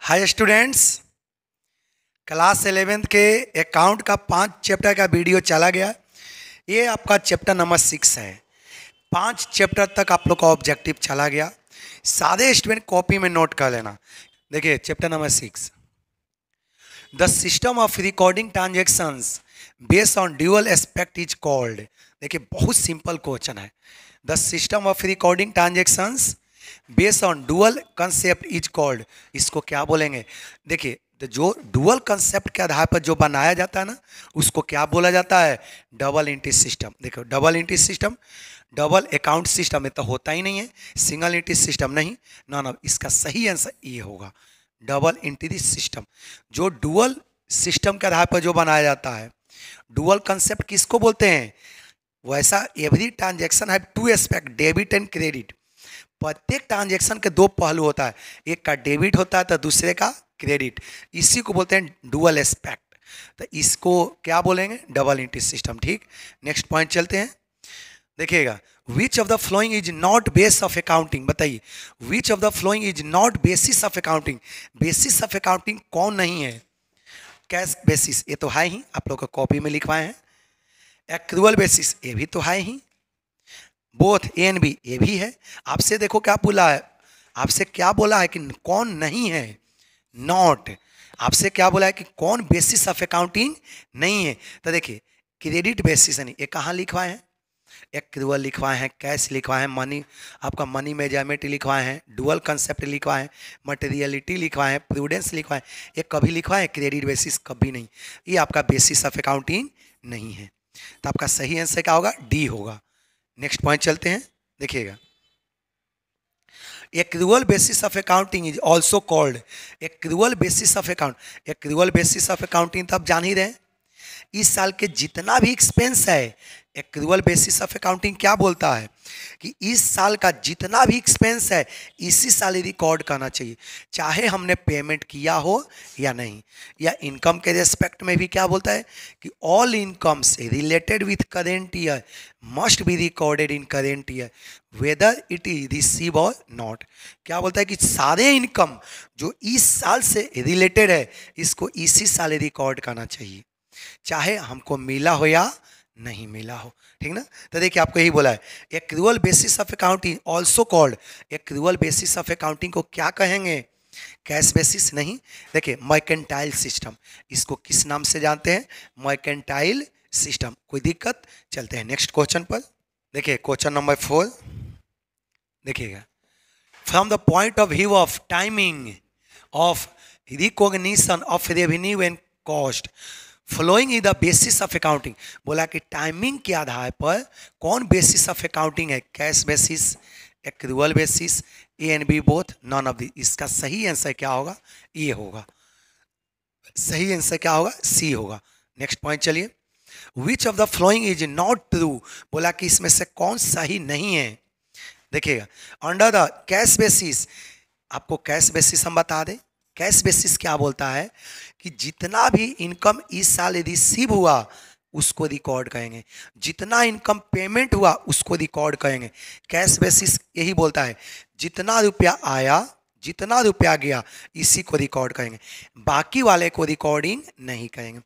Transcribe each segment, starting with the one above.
Hi students, class 11th के account का 5 chapter का वीडियो चला गया। ये आपका चैप्टर नंबर 6 है। 5 चैप्टर तक आप लोग का ऑब्जेक्टिव चला गया। सारे स्टूडेंट कॉपी में नोट कर लेना। देखिए chapter number 6, the system of recording transactions based on dual aspect is called. देखिए बहुत सिंपल क्वेश्चन है। The system of recording transactions based on dual concept is called. इसको क्या बोलेंगे? देखिए तो जो डुअल कंसेप्ट के आधार पर जो बनाया जाता है ना, उसको क्या बोला जाता है? Double entry system. देखो double entry system, double account system में तो होता ही नहीं है, सिंगल एंट्री सिस्टम नहीं ना। इसका सही आंसर ये होगा, डबल एंट्री सिस्टम। जो डुअल सिस्टम के आधार पर जो बनाया जाता है, डुअल कंसेप्ट किसको बोलते हैं? वैसा एवरी ट्रांजेक्शन है to aspect, debit and credit. प्रत्येक ट्रांजेक्शन के दो पहलू होता है, एक का डेबिट होता है तो दूसरे का क्रेडिट। इसी को बोलते हैं डुअल एस्पेक्ट। तो इसको क्या बोलेंगे? Double entry system. ठीक, नेक्स्ट पॉइंट चलते हैं। देखिएगा, which of the following is not base of accounting. बताइए, which of the following is not basis of accounting. Basis of accounting कौन नहीं है? कैश बेसिस, ये तो है ही, आप लोग को कॉपी में लिखवाए हैं। एक्रूअल बेसिस, ये भी तो है ही। बोथ ए एंड बी, ये भी है। आपसे देखो क्या बोला है, आपसे क्या बोला है कि कौन नहीं है? नॉट। आपसे क्या बोला है कि कौन बेसिस ऑफ अकाउंटिंग नहीं है? तो देखिए क्रेडिट बेसिस नहीं, ये कहाँ लिखवाए हैं? एक्रूअल लिखवाए हैं, कैश लिखवाए हैं, मनी, आपका मनी मेजरमेंट लिखवाए हैं, डुअल कंसेप्ट लिखवाए हैं, मटेरियलिटी लिखवाए हैं, प्रूडेंस लिखवाए हैं। ये कभी लिखवाए हैं? क्रेडिट बेसिस कभी नहीं। ये आपका बेसिस ऑफ अकाउंटिंग नहीं है। तो आपका सही आंसर क्या होगा? डी होगा। नेक्स्ट पॉइंट चलते हैं। देखिएगा, accrual basis of accounting is also called. Accrual basis of account, accrual basis of accounting तो आप जान ही रहे हैं। इस साल के जितना भी एक्सपेंस है, एक्रूअल बेसिस ऑफ अकाउंटिंग क्या बोलता है कि इस साल का जितना भी एक्सपेंस है इसी साल रिकॉर्ड करना चाहिए, चाहे हमने पेमेंट किया हो या नहीं। या इनकम के रेस्पेक्ट में भी क्या बोलता है कि all incomes related with current year must be recorded in current year whether it is receive और नॉट। क्या बोलता है कि सारे इनकम जो इस साल से रिलेटेड है इसको इसी साल रिकॉर्ड करना चाहिए, चाहे हमको मिला हो या नहीं मिला हो। ठीक ना? तो देखिए आपको यही बोला है, accrual basis of accounting also called. Accrual basis of accounting को क्या कहेंगे? कैश बेसिस नहीं। देखिए मर्केंटाइल सिस्टम, इसको किस नाम से जानते हैं? Mercantile system. कोई दिक्कत? चलते हैं नेक्स्ट क्वेश्चन पर। देखिए क्वेश्चन नंबर 4, देखिएगा, from the point of view of timing of recognition of revenue and cost flowing is the basis of accounting. बोला कि टाइमिंग के आधार पर कौन बेसिस ऑफ अकाउंटिंग है? Cash basis, accrual basis, A and B both, none of the. इसका सही answer क्या होगा? ये होगा। सही आंसर क्या होगा? सी होगा। नेक्स्ट पॉइंट चलिए, विच of the following is not true. बोला कि इसमें से कौन सही नहीं है? देखिएगा, अंडर द कैश बेसिस, आपको कैश बेसिस हम बता दें। कैश बेसिस क्या बोलता है कि जितना भी इनकम इस साल रिसीव हुआ उसको रिकॉर्ड करेंगे, जितना इनकम पेमेंट हुआ उसको रिकॉर्ड करेंगे। कैश बेसिस यही बोलता है, जितना रुपया आया जितना रुपया गया इसी को रिकॉर्ड करेंगे, बाकी वाले को रिकॉर्डिंग नहीं करेंगे।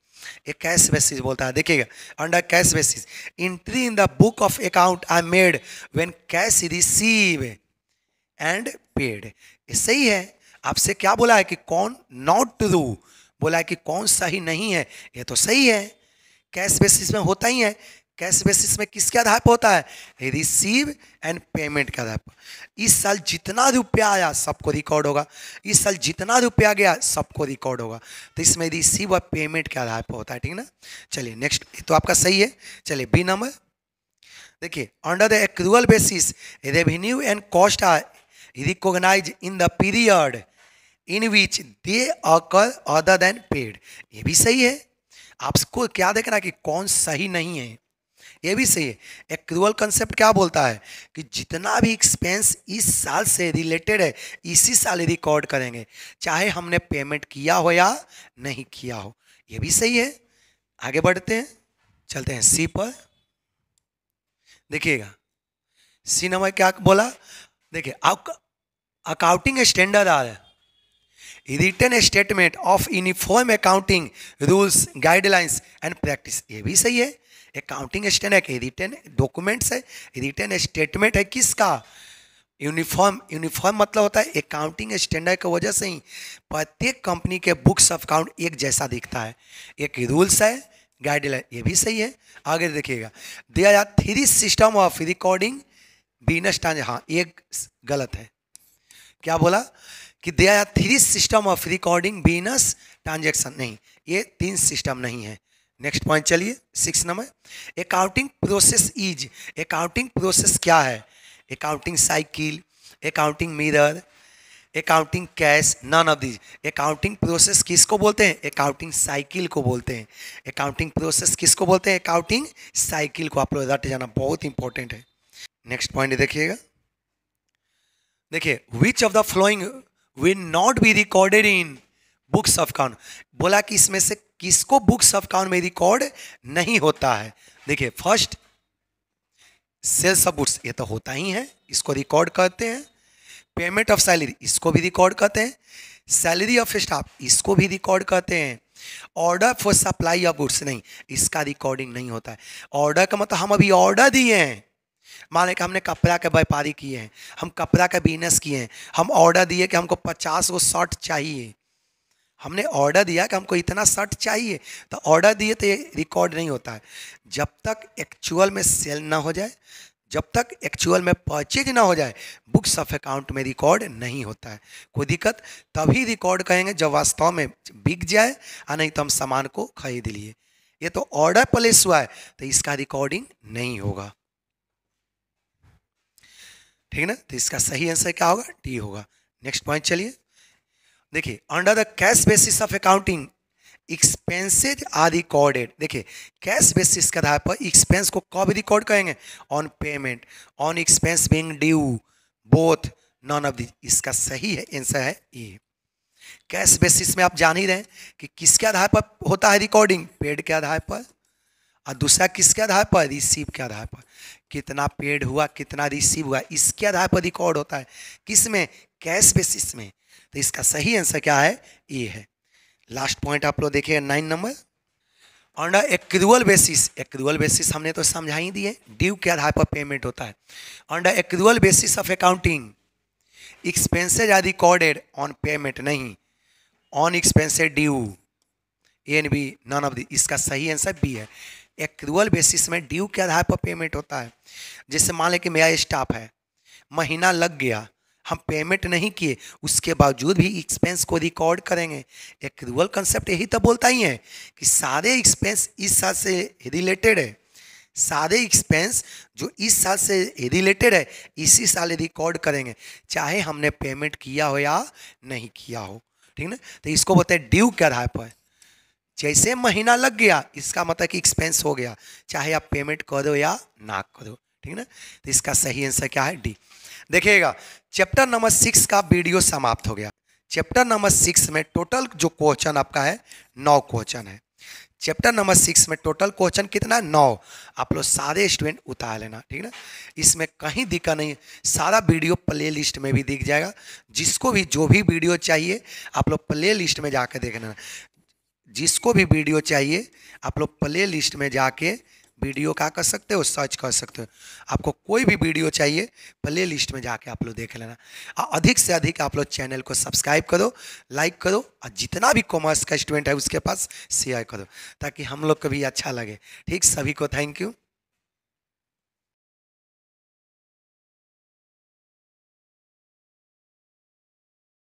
ये कैश बेसिस बोलता है। देखिएगा, under cash basis entry in the book of account are made when cash receive and paid. ये सही है। आपसे क्या बोला है कि कौन नॉट ट्रू, बोला है कि कौन सही नहीं है। ये तो सही है, कैश बेसिस में होता ही है। कैश बेसिस में किसके आधार पर होता है? रिसीव एंड पेमेंट के आधार पर। इस साल जितना रुपया आया सबको रिकॉर्ड होगा, इस साल जितना रुपया गया सबको रिकॉर्ड होगा। तो इसमें रिसीव और पेमेंट के आधार पर होता है। ठीक ना? चलिए नेक्स्ट, तो आपका सही है। चलिए बी नंबर देखिए, under the accrual basis revenue and cost are recognise in the period in which they occur other than paid. ये भी सही है। आपको क्या देखना है कि कौन सही नहीं है? ये भी सही है। एक्रूअल कंसेप्ट क्या बोलता है कि जितना भी एक्सपेंस इस साल से रिलेटेड है इसी साल रिकॉर्ड करेंगे, चाहे हमने पेमेंट किया हो या नहीं किया हो। ये भी सही है। आगे बढ़ते हैं, चलते हैं सी पर। देखिएगा, सी नंबर क्या बोला? देखिए, अकाउंटिंग स्टैंडर्ड आ रहा है, written statement of uniform accounting rules guidelines and practice, ये भी सही है। अकाउंटिंग स्टैंडर्ड है, रिटन डॉक्यूमेंट्स है, रिटन स्टेटमेंट है किसका, यूनिफॉर्म। यूनिफॉर्म मतलब होता है अकाउंटिंग स्टैंडर्ड की वजह से ही प्रत्येक कंपनी के बुक्स ऑफ अकाउंट एक जैसा दिखता है। एक रूल्स है, गाइडलाइन, ये भी सही है। आगे देखिएगा, there are 3 system of recording business transaction, हाँ एक गलत है। क्या बोला कि there are 3 system of recording business transaction, नहीं, ये 3 सिस्टम नहीं है। नेक्स्ट पॉइंट चलिए 6 number, accounting process is, accounting process क्या है, accounting cycle, accounting mirror, accounting cash, none of these. Accounting process किसको बोलते हैं, अकाउंटिंग साइकिल को बोलते हैं। अकाउंटिंग प्रोसेस किसको बोलते हैं, अकाउंटिंग साइकिल को। आप लोग रट जाना, बहुत इंपॉर्टेंट है। नेक्स्ट पॉइंट देखिएगा, देखिए विच of the flowing will not be recorded in books of account, बोला कि इसमें से किसको बुक्स ऑफ अकाउंट में रिकॉर्ड नहीं होता है। देखिए फर्स्ट सेल्स ऑफ गुड्स, ये तो होता ही है, इसको रिकॉर्ड करते हैं। पेमेंट ऑफ सैलरी, इसको भी रिकॉर्ड करते हैं। सैलरी ऑफ स्टाफ, इसको भी रिकॉर्ड करते हैं। Order for supply of goods, नहीं, इसका रिकॉर्डिंग नहीं होता है। ऑर्डर का मतलब हम अभी ऑर्डर दिए हैं, मान लें कि हमने कपड़ा के व्यापारी किए हैं, हम कपड़ा का बिजनेस किए हैं, हम ऑर्डर दिए कि हमको 50 गो शर्ट चाहिए, हमने ऑर्डर दिया कि हमको इतना शर्ट चाहिए, तो ऑर्डर दिए तो ये रिकॉर्ड नहीं होता है। जब तक एक्चुअल में सेल ना हो जाए, जब तक एक्चुअल में परचेज ना हो जाए, बुक्स ऑफ अकाउंट में रिकॉर्ड नहीं होता है। कोई दिक्कत, तभी रिकॉर्ड करेंगे जब वास्तव में बिक जाए, और नहीं तो हम सामान को खरीद लिए। ये तो ऑर्डर प्लेस हुआ है तो इसका रिकॉर्डिंग नहीं होगा, ठीक है ना। तो इसका सही आंसर क्या होगा, डी होगा। नेक्स्ट पॉइंट चलिए, देखिए under the cash basis of accounting expenses are recorded. देखिए कैश बेसिस के आधार पर एक्सपेंस को कब रिकॉर्ड करेंगे, on payment, on expense being due, both, none of the. इसका सही है आंसर है ए। कैश बेसिस में आप जान ही रहे हैं कि किसके आधार पर होता है रिकॉर्डिंग, पेड के आधार पर, और दूसरा किसके आधार पर, रिसीव के आधार पर। कितना पेड हुआ, कितना रिसीव हुआ, इसके आधार पर रिकॉर्ड होता है, किस में, कैश बेसिस में। तो इसका सही आंसर क्या है, ए है। लास्ट पॉइंट आप लोग देखिए 9 number, under accrual basis. Accrual basis हमने तो समझा ही दिए, ड्यू के आधार पर पेमेंट होता है। Under accrual basis of accounting expenses are recorded on payment, नहीं, on expenses due, A and B, none of the. इसका सही आंसर बी है। एक्रूअल बेसिस में ड्यू के आधार पर पेमेंट होता है। जैसे मान लें कि मेरा स्टाफ है, महीना लग गया, हम पेमेंट नहीं किए, उसके बावजूद भी एक्सपेंस को रिकॉर्ड करेंगे। एक्रूअल कंसेप्ट यही तो बोलता ही है कि सारे एक्सपेंस इस साल से रिलेटेड है, सारे एक्सपेंस जो इस साल से रिलेटेड है इसी साल रिकॉर्ड करेंगे, चाहे हमने पेमेंट किया हो या नहीं किया हो, ठीक ना। तो इसको बोलते हैं ड्यू के आधार पर। जैसे महीना लग गया, इसका मतलब कि एक्सपेंस हो गया, चाहे आप पेमेंट करो या ना करो, ठीक ना। तो इसका सही आंसर क्या है, डी। देखिएगा चैप्टर नंबर 6 का वीडियो समाप्त हो गया। चैप्टर नंबर 6 में टोटल जो क्वेश्चन आपका है 9 क्वेश्चन है। चैप्टर नंबर 6 में टोटल क्वेश्चन कितना है, 9। आप लोग सारे स्टूडेंट उतार लेना, ठीक ना। इसमें कहीं दिक्कत नहीं, सारा वीडियो प्ले लिस्ट में भी दिख जाएगा। जिसको भी जो भी वीडियो चाहिए आप लोग प्ले लिस्ट में जाकर देख लेना। जिसको भी वीडियो चाहिए आप लोग प्ले लिस्ट में जाके वीडियो क्या कर सकते हो, सर्च कर सकते हो। आपको कोई भी वीडियो चाहिए प्ले लिस्ट में जाके आप लोग देख लेना। अधिक से अधिक आप लोग चैनल को सब्सक्राइब करो, लाइक करो, और जितना भी कॉमर्स का स्टूडेंट है उसके पास शेयर करो, ताकि हम लोग को भी अच्छा लगे। ठीक, सभी को थैंक यू।